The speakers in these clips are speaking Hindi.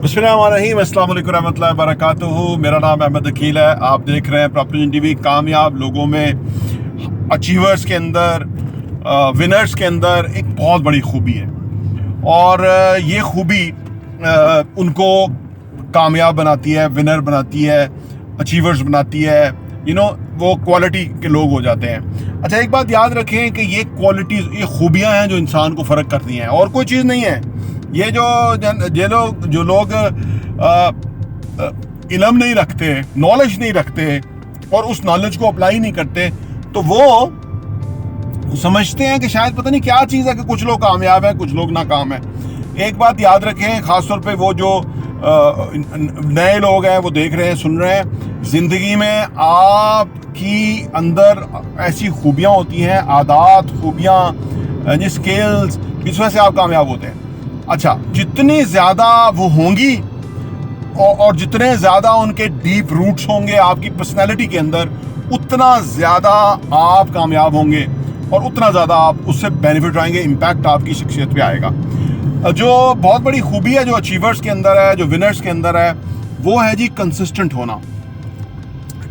बिस्मिल्लाहिर्रहमानिर्रहीम, अस्सलाम वालेकुम रहमतुल्लाहि वबरकातुहू। मेरा नाम अहमद अकील है। आप देख रहे हैं प्रॉपर्टी टीवी। कामयाब लोगों में, अचीवर्स के अंदर, विनर्स के अंदर एक बहुत बड़ी खूबी है और ये खूबी उनको कामयाब बनाती है, विनर बनाती है, अचीवर्स बनाती है। वो क्वालिटी के लोग हो जाते हैं। अच्छा, एक बात याद रखें कि ये क्वालिटीज़, ये खूबियाँ हैं जो इंसान को फ़र्क करती हैं और कोई चीज़ नहीं है। ये जो लोग इल्म नहीं रखते, नॉलेज नहीं रखते और उस नॉलेज को अप्लाई नहीं करते, तो वो समझते हैं कि शायद पता नहीं क्या चीज़ है कि कुछ लोग कामयाब हैं, कुछ लोग नाकाम हैं। एक बात याद रखें, ख़ासतौर पे वो जो नए लोग हैं, वो देख रहे हैं, सुन रहे हैं, ज़िंदगी में आपकी अंदर ऐसी खूबियाँ होती हैं, आदात, खूबियाँ, स्किल्स, इस वजह से आप कामयाब होते हैं। अच्छा, जितनी ज़्यादा वो होंगी और जितने ज़्यादा उनके डीप रूट्स होंगे आपकी पर्सनैलिटी के अंदर, उतना ज़्यादा आप कामयाब होंगे और उतना ज़्यादा आप उससे बेनिफिट आएंगे, इम्पैक्ट आपकी शख्सियत पे आएगा। जो बहुत बड़ी खूबी है जो अचीवर्स के अंदर है, जो विनर्स के अंदर है, वो है जी कंसिस्टेंट होना।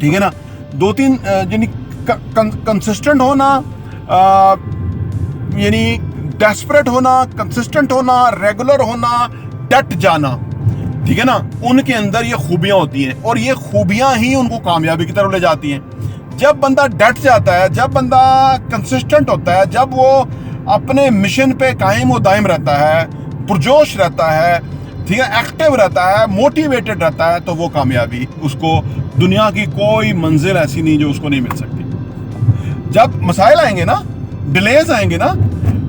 ठीक है ना? दो तीन यानी कंसिस्टेंट होना, यानी डेस्परेट होना, कंसिस्टेंट होना, रेगुलर होना, डट जाना। ठीक है ना? उनके अंदर ये खूबियां होती हैं और ये खूबियां ही उनको कामयाबी की तरफ ले जाती हैं। जब बंदा डट जाता है, जब बंदा कंसिस्टेंट होता है, जब वो अपने मिशन पे कायम व दायम रहता है, पुरजोश रहता है, ठीक है, एक्टिव रहता है, मोटिवेटेड रहता है, तो वो कामयाबी उसको, दुनिया की कोई मंजिल ऐसी नहीं जो उसको नहीं मिल सकती। जब मसाइल आएंगे ना, डिलेज आएंगे ना,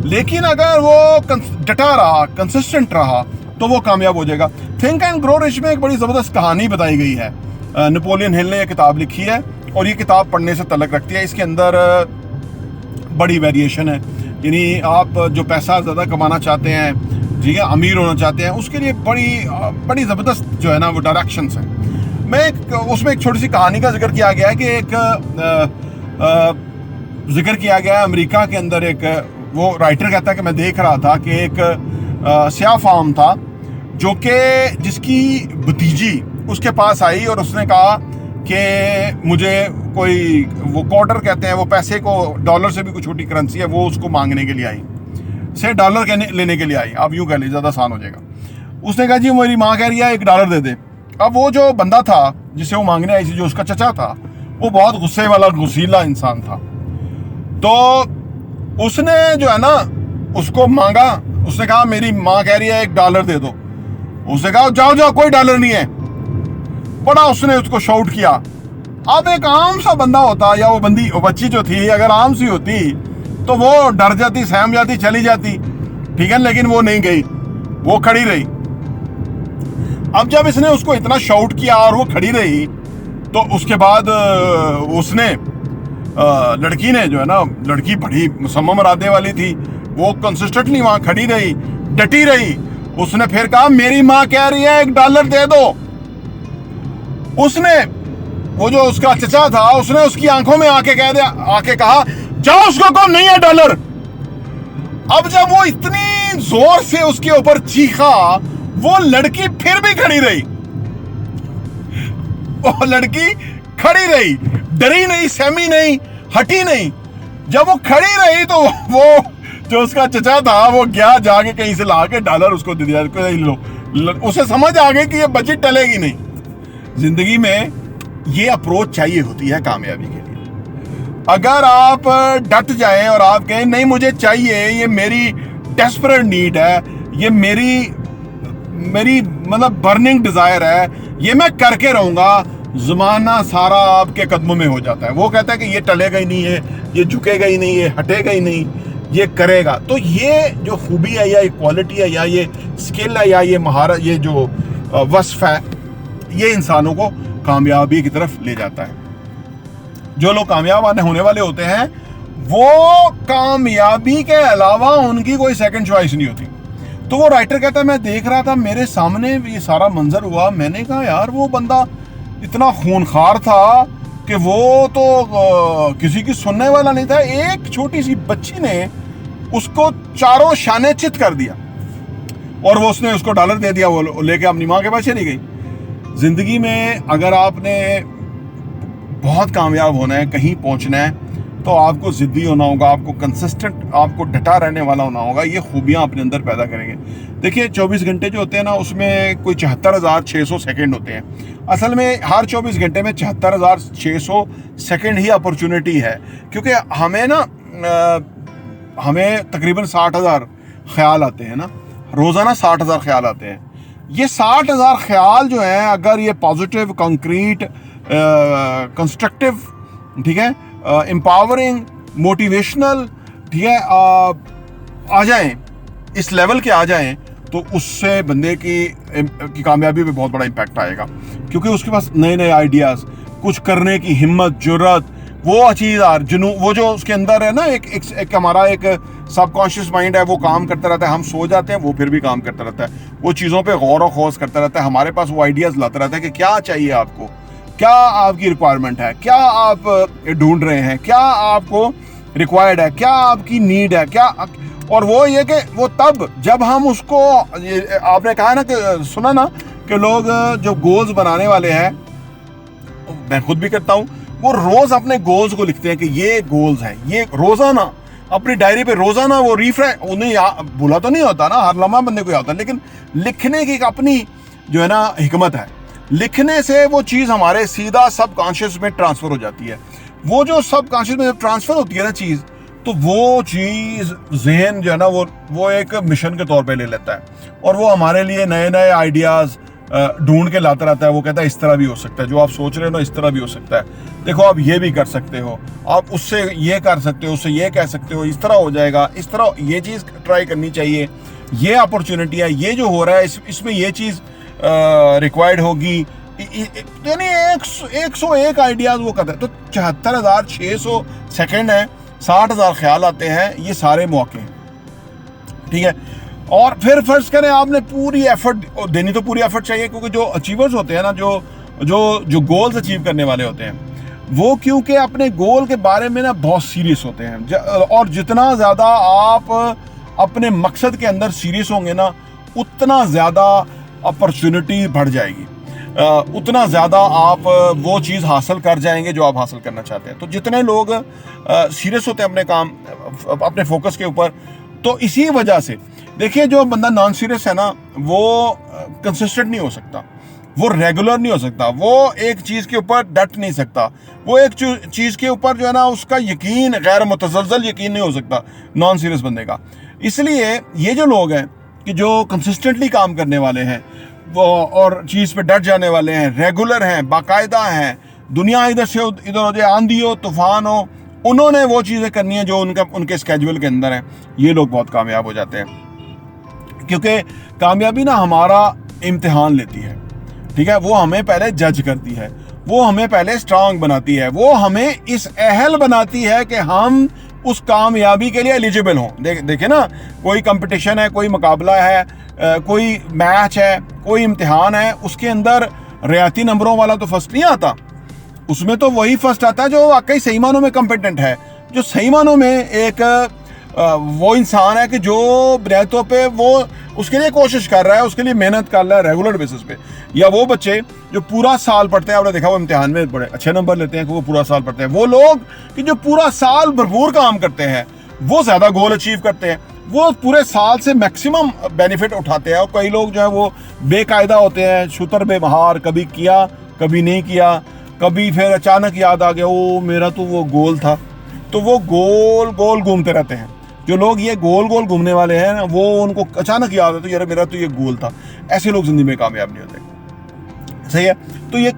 लेकिन अगर वो डटा रहा, कंसिस्टेंट रहा, तो वो कामयाब हो जाएगा। थिंक एंड ग्रो रिच में एक बड़ी ज़बरदस्त कहानी बताई गई है। नेपोलियन हिल ने यह किताब लिखी है और ये किताब पढ़ने से तल्लुक़ रखती है। इसके अंदर बड़ी वेरिएशन है, यानी आप जो पैसा ज़्यादा कमाना चाहते हैं, ठीक है, अमीर होना चाहते हैं, उसके लिए बड़ी ज़बरदस्त जो है ना वो डायरेक्शंस हैं। उसमें एक छोटी सी कहानी का जिक्र किया गया है कि जिक्र किया गया है अमेरिका के अंदर। एक वो राइटर कहता है कि मैं देख रहा था कि एक स्याह फार्म था जो कि जिसकी भतीजी उसके पास आई और उसने कहा कि मुझे कोई, वो क्वार्टर कहते हैं, वो पैसे को, डॉलर से भी कोई छोटी करेंसी है, वो उसको मांगने के लिए आई, से डॉलर लेने के लिए आई। आप यूँ कह लीजिए, ज़्यादा आसान हो जाएगा। उसने कहा जी मेरी माँ कह रही है $1 दे दे। अब वो जो बंदा था जिसे वो मांगने आई थी, जो उसका चचा था, वो बहुत गुस्से वाला, गुस्सीला इंसान था। तो उसने जो है ना उसको मांगा, उसने कहा मेरी माँ कह रही है $1 दे दो। उसने कहा जाओ जाओ, कोई डॉलर नहीं है। बड़ा उसने उसको शाउट किया। अब एक आम सा बंदा होता, या वो बच्ची जो थी अगर आम सी होती तो वो डर जाती, सहम जाती, चली जाती, ठीक है, लेकिन वो नहीं गई, वो खड़ी रही। अब जब इसने उसको इतना शाउट किया और वो खड़ी रही, तो उसके बाद उसने लड़की ने जो है ना, लड़की बड़ी मुसम्मम इरादे वाली थी, वो कंसिस्टेंटली वहां खड़ी रही, डटी रही। उसने फिर कहा मेरी माँ कह रही है $1 दे दो। उसने, वो जो उसका चचा था, उसने उसकी आंखों में आके कहा जाओ उसको कहो नहीं है $। अब जब वो इतनी जोर से उसके ऊपर चीखा, वो लड़की फिर भी खड़ी रही। वो लड़की खड़ी रही, डरी नहीं, सहमी नहीं, हटी नहीं। जब वो खड़ी रही तो वो जो उसका चचा था वो गया, जाके कहीं से ला के $, उसको दे दिया। लो, उसे समझ आ गई कि ये बजट टलेगी नहीं। जिंदगी में ये अप्रोच चाहिए होती है कामयाबी के लिए। अगर आप डट जाएं और आप कहें नहीं मुझे चाहिए, ये मेरी डेस्परेट नीड है, ये मेरी मतलब बर्निंग डिजायर है, ये मैं करके रहूंगा, ज़माना सारा आपके कदमों में हो जाता है। वो कहता है कि ये टलेगा ही नहीं है, ये झुकेगा ही नहीं, ये हटेगा ही नहीं, ये करेगा। तो ये जो खूबी है, या ये क्वालिटी है, या ये स्किल है, या ये महारत, ये जो वस्फ है, ये इंसानों को कामयाबी की तरफ ले जाता है। जो लोग कामयाब होने वाले होते हैं, वो कामयाबी के अलावा उनकी कोई सेकंड चॉइस नहीं होती। तो वो राइटर कहता है मैं देख रहा था, मेरे सामने ये सारा मंजर हुआ, मैंने कहा यार वो बंदा इतना खूनखार था कि वो तो किसी की सुनने वाला नहीं था। एक छोटी सी बच्ची ने उसको चारों शाने चित कर दिया। और वो उसने उसको डॉलर दे दिया, वो लेके अपनी माँ के पास चली गई। ज़िंदगी में अगर आपने बहुत कामयाब होना है, कहीं पहुंचना है, तो आपको ज़िद्दी होना होगा, आपको कंसिस्टेंट, आपको डटा रहने वाला होना होगा। ये खूबियाँ अपने अंदर पैदा करेंगे। देखिए 24 घंटे जो होते हैं ना, उसमें कोई 74,600 सेकंड होते हैं। असल में हर 24 घंटे में 74,600 सेकंड ही अपॉर्चुनिटी है, क्योंकि हमें ना हमें तकरीबन 60,000 ख्याल आते हैं ना, रोज़ाना 60,000 ख्याल आते हैं। ये 60,000 ख्याल जो हैं, अगर ये पॉजिटिव, कंक्रीट, कंस्ट्रक्टिव, ठीक है, एम्पावरिंग, मोटिवेशनल, ठीक है, आ जाएं, इस लेवल के आ जाएं, तो उससे बंदे की कामयाबी पे बहुत बड़ा इम्पैक्ट आएगा, क्योंकि उसके पास नए नए आइडियाज़, कुछ करने की हिम्मत, जुर्रत, वो चीज़ वो जो उसके अंदर है ना, एक हमारा एक सबकॉन्शियस माइंड है, वो काम करता रहता है। हम सो जाते हैं, वो फिर भी काम करता रहता है, वो चीज़ों पे गौर व खौज करता रहता है, हमारे पास वो आइडियाज़ लाता रहता है कि क्या चाहिए आपको, क्या आपकी रिक्वायरमेंट है, क्या आप ढूंढ रहे हैं, क्या आपको रिक्वायर्ड है, क्या आपकी नीड है, क्या। और वो ये कि वो तब जब हम उसको, आपने कहा ना कि सुना ना कि लोग जो गोल्स बनाने वाले हैं, मैं खुद भी करता हूँ, वो रोज अपने गोल्स को लिखते हैं कि ये गोल्स हैं, ये रोजाना अपनी डायरी पे रोजाना वो रिफ्रेश, उन्हें भूला तो नहीं होता ना, हर लम्हा बंदे को याद होता है, लेकिन लिखने की एक अपनी जो है ना हिकमत है। लिखने से वो चीज़ हमारे सीधा सबकॉन्शियस में ट्रांसफर हो जाती है। वो जो सबकॉन्शियस में जब ट्रांसफर होती है ना चीज़, तो वो चीज़ जहन जो है ना वो एक मिशन के तौर पे ले लेता है, और वो हमारे लिए नए नए आइडियाज़ ढूंढ के लाता रहता है। वो कहता है इस तरह भी हो सकता है, जो आप सोच रहे हो ना इस तरह भी हो सकता है, देखो आप ये भी कर सकते हो, आप उससे ये कर सकते हो, उससे ये कह सकते हो, इस तरह हो जाएगा, इस तरह ये चीज़ ट्राई करनी चाहिए, ये अपॉर्चुनिटी है, ये जो हो रहा है इसमें ये चीज़ रिक्वायर्ड होगी, यानी 101 आइडियाज़ वो करता है। तो 74,600 सेकेंड है, 60,000 ख्याल आते हैं, ये सारे मौके हैं, ठीक है। और फिर फर्ज करें आपने पूरी एफर्ट देनी, तो पूरी एफर्ट चाहिए, क्योंकि जो अचीवर्स होते हैं ना, जो गोल्स अचीव करने वाले होते हैं, वो क्योंकि अपने गोल के बारे में ना बहुत सीरियस होते हैं, और जितना ज़्यादा आप अपने मकसद के अंदर सीरियस होंगे ना, उतना ज़्यादा अपॉर्चुनिटी बढ़ जाएगी, उतना ज़्यादा आप वो चीज़ हासिल कर जाएंगे जो आप हासिल करना चाहते हैं। तो जितने लोग सीरियस होते हैं अपने काम, अपने फोकस के ऊपर, तो इसी वजह से देखिए जो बंदा नॉन सीरियस है ना, वो कंसिस्टेंट नहीं हो सकता, वो रेगुलर नहीं हो सकता, वो एक चीज़ के ऊपर डट नहीं सकता, वो एक चीज़ के ऊपर जो है ना उसका यकीन, गैर मुतज़लज़ल यकीन नहीं हो सकता नॉन सीरियस बंदे का। इसलिए ये जो लोग हैं कि जो कंसिस्टेंटली काम करने वाले हैं, वो और चीज़ पे डट जाने वाले हैं, रेगुलर हैं, बाकायदा हैं, दुनिया इधर से इधर हो जाए, आंधी हो, तूफान हो, उन्होंने वो चीज़ें करनी है जो उनके स्केड्यूल के अंदर है, ये लोग बहुत कामयाब हो जाते हैं। क्योंकि कामयाबी ना हमारा इम्तिहान लेती है, ठीक है, वो हमें पहले जज करती है, वो हमें पहले स्ट्रांग बनाती है, वो हमें इस अहल बनाती है कि हम उस कामयाबी के लिए एलिजिबल हों। देखे ना, कोई कंपटीशन है, कोई मुकाबला है, कोई मैच है, कोई इम्तिहान है, उसके अंदर रियाती नंबरों वाला तो फर्स्ट नहीं आता, उसमें तो वही फर्स्ट आता है जो वाकई सही मानों में कॉम्पिटेंट है, जो सही मानों में एक वो इंसान है कि जो बुनियादों पे वो उसके लिए कोशिश कर रहा है, उसके लिए मेहनत कर रहा है रेगुलर बेसिस पे। या वो बच्चे जो पूरा साल पढ़ते हैं, आपने देखा वो इम्तिहान में बड़े अच्छे नंबर लेते हैं, वो पूरा साल पढ़ते हैं। वो लोग कि जो पूरा साल भरपूर काम करते हैं, वो ज़्यादा गोल अचीव करते हैं, वो पूरे साल से मैक्सिमम बेनिफिट उठाते हैं। और कई लोग जो है वो बेकायदा होते हैं, शुतर बेमहार, कभी किया कभी नहीं किया, कभी फिर अचानक याद आ गया ओ मेरा तो वो गोल था, तो वो गोल गोल घूमते रहते हैं। जो लोग ये गोल गोल घूमने वाले हैं ना, वो उनको अचानक याद है तो यार मेरा तो ये गोल था, ऐसे लोग जिंदगी में कामयाब नहीं होते। सही है। तो ये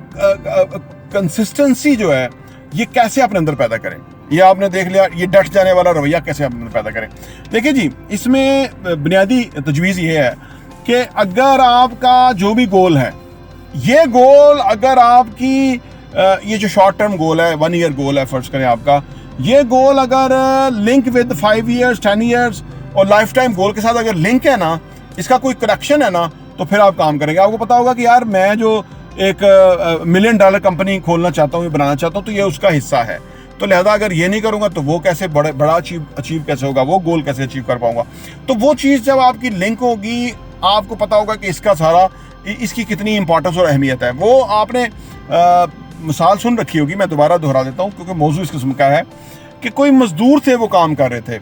कंसिस्टेंसी जो है, ये कैसे अपने अंदर पैदा करें, ये आपने देख लिया। ये डट जाने वाला रवैया कैसे अपने अंदर पैदा करें। देखिए जी, इसमें बुनियादी तजवीज़ ये है कि अगर आपका जो भी गोल है, ये गोल अगर आपकी ये जो शॉर्ट टर्म गोल है, 1 ईयर गोल है फर्ज करें आपका, ये गोल अगर लिंक विद 5 ईयर्स 10 ईयर्स और लाइफ टाइम गोल के साथ अगर लिंक है ना, इसका कोई कनेक्शन है ना, तो फिर आप काम करेंगे। आपको पता होगा कि यार मैं जो एक $1 मिलियन कंपनी खोलना चाहता हूँ, बनाना चाहता हूँ, तो ये उसका हिस्सा है। तो लिहाजा अगर ये नहीं करूँगा तो वो कैसे बड़ा अचीव कैसे होगा, वो गोल कैसे अचीव कर पाऊंगा। तो वो चीज़ जब आपकी लिंक होगी आपको पता होगा कि इसका सारा इसकी कितनी इंपॉर्टेंस और अहमियत है। वो आपने मिसाल सुन रखी होगी, मैं दोबारा दोहरा देता हूँ क्योंकि मौजू इस किस्म का है कि कोई मजदूर थे, वो काम कर रहे थे,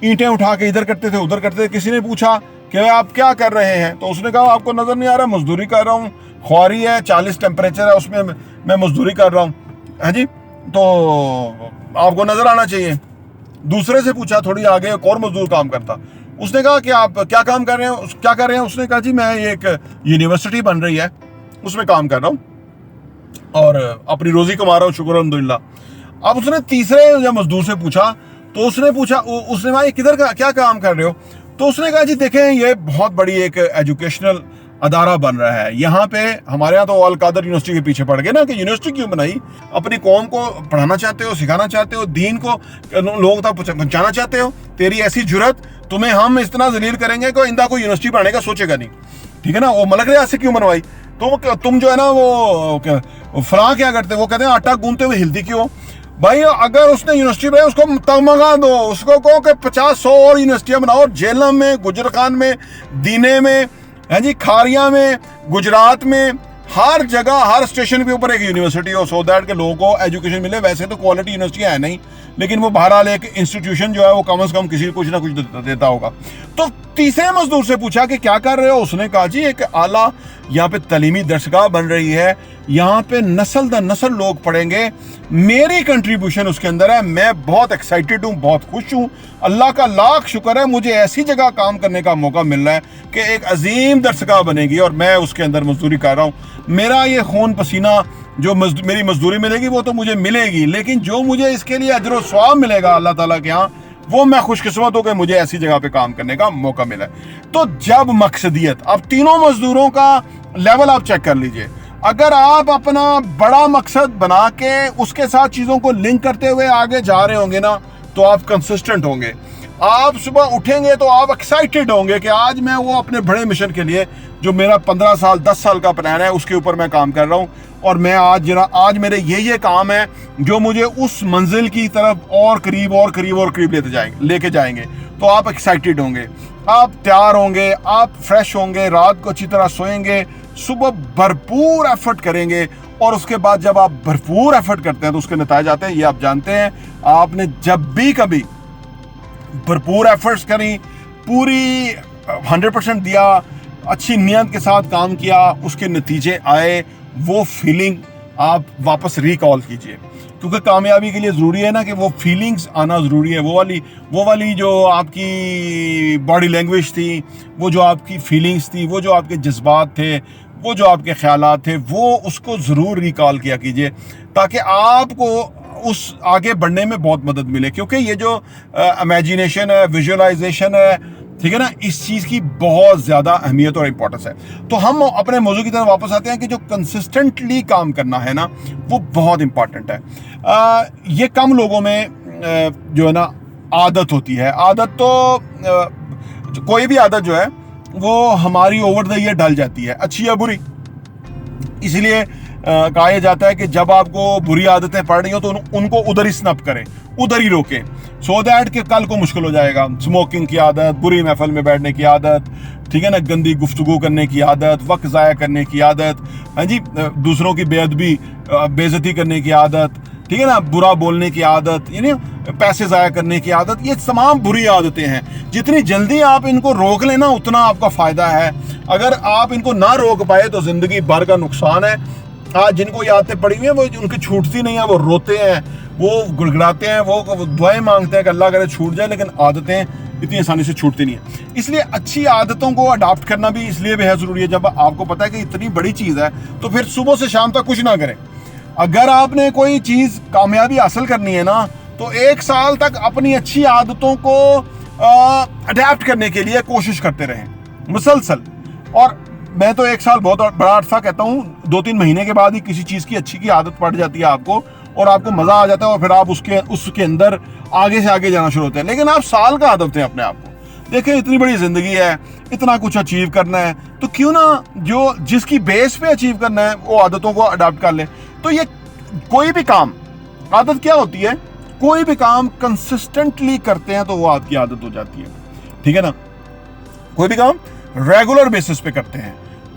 ईंटें उठा के इधर करते थे उधर करते थे। किसी ने पूछा कि आप क्या कर रहे हैं, तो उसने कहा आपको नजर नहीं आ रहा, मजदूरी कर रहा हूँ, ख्वारी है, 40 टेम्परेचर है, उसमें मैं मजदूरी कर रहा हूँ। हाँ जी, तो आपको नजर आना चाहिए। दूसरे से पूछा थोड़ी आगे, एक और मजदूर काम करता, उसने कहा कि आप क्या काम कर रहे हैं, क्या कर रहे हैं? उसने कहा जी मैं एक यूनिवर्सिटी बन रही है उसमें काम कर रहा हूँ और अपनी रोजी कमा रहा हूँ, शुक्र अल्हम्दुलिल्लाह। अब उसने तीसरे जब मजदूर से पूछा तो उसने कहा किधर का क्या काम कर रहे हो? तो उसने कहा जी देखें, ये बहुत बड़ी एक एजुकेशनल अदारा बन रहा है यहाँ पे। हमारे यहाँ तो अल कादर यूनिवर्सिटी के पीछे पड़ गए ना कि यूनिवर्सिटी क्यों बनाई? अपनी कौम को पढ़ाना चाहते हो, सिखाना चाहते हो, दीन को लोगों तक पहुंचाना चाहते हो, तेरी ऐसी जुर्रत, तुम्हें हम इतना जलील करेंगे कि इंदा कोई यूनिवर्सिटी बनाने का सोचेगा नहीं। ठीक है ना? वो मलक रियाज से क्यों बनवाई? तुम जो है ना वो फलां क्या करते, वो कहते हैं आटा गूंदते हुए हिलती क्यों? भाई अगर उसने यूनिवर्सिटी बनाई उसको तमगा दो, उसको कहो कि 50-100 और यूनिवर्सिटियां बनाओ, जेलम में, गुजरखान में, दीने में, है जी, खारिया में, गुजरात में, हर जगह हर स्टेशन के ऊपर एक यूनिवर्सिटी हो, सो दैट के लोगों को एजुकेशन मिले। वैसे तो क्वालिटी यूनिवर्सिटी है नहीं, लेकिन वो बहरहाल एक इंस्टीट्यूशन जो है वो कम से कम किसी को कुछ ना कुछ देता होगा। तो तीसरे मजदूर से पूछा कि क्या कर रहे हो? उसने कहा जी एक आला यहाँ पे तालीमी दरसगाह बन रही है, यहाँ पे नस्ल दर नस्ल लोग पढ़ेंगे, मेरी कंट्रीब्यूशन उसके अंदर है, मैं बहुत एक्साइटेड हूँ, बहुत खुश हूँ, अल्लाह का लाख शुक्र है मुझे ऐसी जगह काम करने का मौका मिल रहा है कि एक अजीम दरसगाह बनेगी और मैं उसके अंदर मजदूरी कर रहा हूँ। मेरा ये खून पसीना जो मेरी मजदूरी मिलेगी वो तो मुझे मिलेगी, लेकिन जो मुझे इसके लिए अजर और सवाब मिलेगा अल्लाह ताला के यहाँ, वो मैं खुशकिस्मत हूं कि मुझे ऐसी जगह पे काम करने का मौका मिला। तो जब मकसदियत, अब तीनों मजदूरों का लेवल आप चेक कर लीजिए। अगर आप अपना बड़ा मकसद बना के उसके साथ चीजों को लिंक करते हुए आगे जा रहे होंगे ना, तो आप कंसिस्टेंट होंगे। आप सुबह उठेंगे तो आप एक्साइटेड होंगे कि आज मैं वो अपने बड़े मिशन के लिए, जो मेरा 15 साल 10 साल का प्लान है, उसके ऊपर मैं काम कर रहा हूँ और मैं आज मेरे ये काम है जो मुझे उस मंजिल की तरफ और करीब लेके जाएंगे। तो आप एक्साइटेड होंगे, आप तैयार होंगे, आप फ्रेश होंगे, रात को अच्छी तरह सोएंगे, सुबह भरपूर एफर्ट करेंगे और उसके बाद जब आप भरपूर एफर्ट करते हैं तो उसके नतीजे आते हैं। ये आप जानते हैं, आपने जब भी कभी भरपूर एफर्ट्स करी, पूरी 100% दिया, अच्छी नियत के साथ काम किया, उसके नतीजे आए, वो फीलिंग आप वापस रिकॉल कीजिए, क्योंकि कामयाबी के लिए ज़रूरी है ना कि वो फीलिंग्स आना ज़रूरी है। वो वाली जो आपकी बॉडी लैंग्वेज थी, वो जो आपकी फीलिंग्स थी, वो जो आपके जज्बात थे, वो जो आपके ख्यालात थे, वो उसको ज़रूर रिकॉल किया कीजिए ताकि आपको उस आगे बढ़ने में बहुत मदद मिले। क्योंकि ये जो इमेजिनेशन है, विजुअलाइजेशन है, ठीक है ना, इस चीज़ की बहुत ज़्यादा अहमियत और इम्पोर्टेंस है। तो हम अपने मौजू की तरफ वापस आते हैं कि जो कंसिस्टेंटली काम करना है ना, वो बहुत इम्पॉर्टेंट है। ये कम लोगों में जो है ना आदत होती है। आदत तो कोई भी आदत जो है वो हमारी ओवर द ईयर ढल जाती है, अच्छी या बुरी। इसलिए कहा जाता है कि जब आपको बुरी आदतें पड़ रही हो तो उनको उधर ही स्नप करें, उधर ही रोकें, सो दैट कि कल को मुश्किल हो जाएगा। स्मोकिंग की आदत, बुरी महफिल में बैठने की आदत, ठीक है ना, गंदी गुफ्तगू करने की आदत, वक्त ज़ाया करने की आदत, हाँ जी, दूसरों की बेइज्जती करने की आदत, ठीक है ना, बुरा बोलने की आदत, यानी पैसे ज़ाया करने की आदत, ये तमाम बुरी आदतें हैं। जितनी जल्दी आप इनको रोक लेना उतना आपका फ़ायदा है। अगर आप इनको ना रोक पाए तो ज़िंदगी भर का नुकसान है। आज जिनको ये आदतें पड़ी हुई हैं वो उनकी छूटती नहीं है, वो रोते हैं, वो गुड़गुड़ाते हैं, वो दुआएं मांगते हैं कि अल्लाह करे छूट जाए, लेकिन आदतें इतनी आसानी से छूटती नहीं है। इसलिए अच्छी आदतों को अडॉप्ट करना भी इसलिए बेहद ज़रूरी है। जब आपको पता है कि इतनी बड़ी चीज़ है तो फिर सुबह से शाम तक कुछ ना करें। अगर आपने कोई चीज़ कामयाबी हासिल करनी है ना, तो 1 साल तक अपनी अच्छी आदतों को अडॉप्ट करने के लिए कोशिश करते रहें मुसलसल। और मैं तो 1 साल बहुत बड़ा अरसा कहता हूँ, 2-3 महीने के बाद ही किसी चीज़ की अच्छी की आदत पड़ जाती है आपको, और आपको मज़ा आ जाता है, और फिर आप उसके अंदर आगे से आगे जाना शुरू होते हैं। लेकिन आप साल का आदत हैं अपने आप को। देखें, इतनी बड़ी ज़िंदगी है, इतना कुछ अचीव करना है, तो क्यों ना जिसकी बेस पे अचीव करना है वो आदतों को अडॉप्ट कर ले। तो ये कोई भी काम, आदत क्या होती है, कोई भी काम कंसिस्टेंटली करते हैं तो वो आपकी आदत हो जाती है, ठीक है ना। कोई भी काम रेगुलर बेसिस पे करते हैं।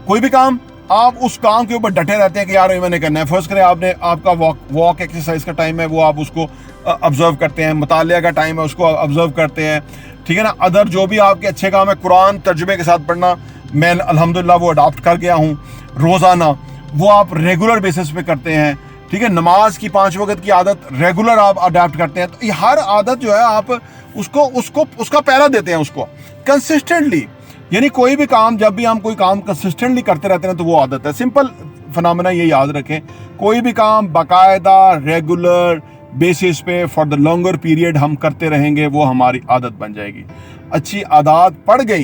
कोई भी काम आप उस काम के ऊपर डटे रहते हैं कि यार ये मैंने करना है। फर्स्ट करें आपने आपका वॉक एक्सरसाइज का टाइम है वो आप उसको ऑब्जर्व करते हैं, मुतालिया का टाइम है उसको ऑब्जर्व करते हैं, ठीक है ना। अदर जो भी आपके अच्छे काम है, कुरान तर्जुमे के साथ पढ़ना मैं अल्हम्दुलिल्लाह वो अडॉप्ट कर गया हूँ रोज़ाना, वो आप रेगुलर बेसिस पे करते हैं, ठीक है। नमाज की 5 वक्त की आदत रेगुलर आप अडॉप्ट करते हैं। तो ये हर आदत जो है आप उसका पहरा देते हैं उसको कंसिस्टेंटली। यानी कोई भी काम, जब भी हम कोई काम कंसिस्टेंटली करते रहते हैं तो वो आदत है। सिंपल फिनोमेना ये याद रखें, कोई भी काम बाकायदा रेगुलर बेसिस पे फॉर द लॉन्गर पीरियड हम करते रहेंगे, वो हमारी आदत बन जाएगी। अच्छी आदत पड़ गई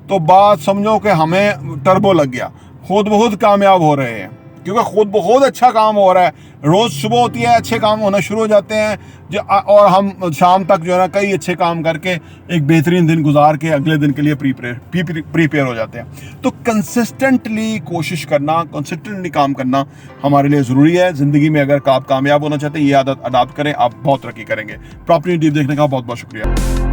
तो बात समझो कि हमें टर्बो लग गया, खुद बहुत कामयाब हो रहे हैं, क्योंकि खुद बहुत अच्छा काम हो रहा है। रोज़ सुबह होती है, अच्छे काम होना शुरू हो जाते हैं और हम शाम तक जो है ना कई अच्छे काम करके एक बेहतरीन दिन गुजार के अगले दिन के लिए प्रीपेयर हो जाते हैं। तो कंसिस्टेंटली कोशिश करना, कंसिस्टेंटली काम करना हमारे लिए ज़रूरी है। ज़िंदगी में अगर आप कामयाब होना चाहते हैं, ये आदत अडॉप्ट करें, आप बहुत तरक्की करेंगे। प्रॉपर्टी टिप देखने का बहुत बहुत शुक्रिया।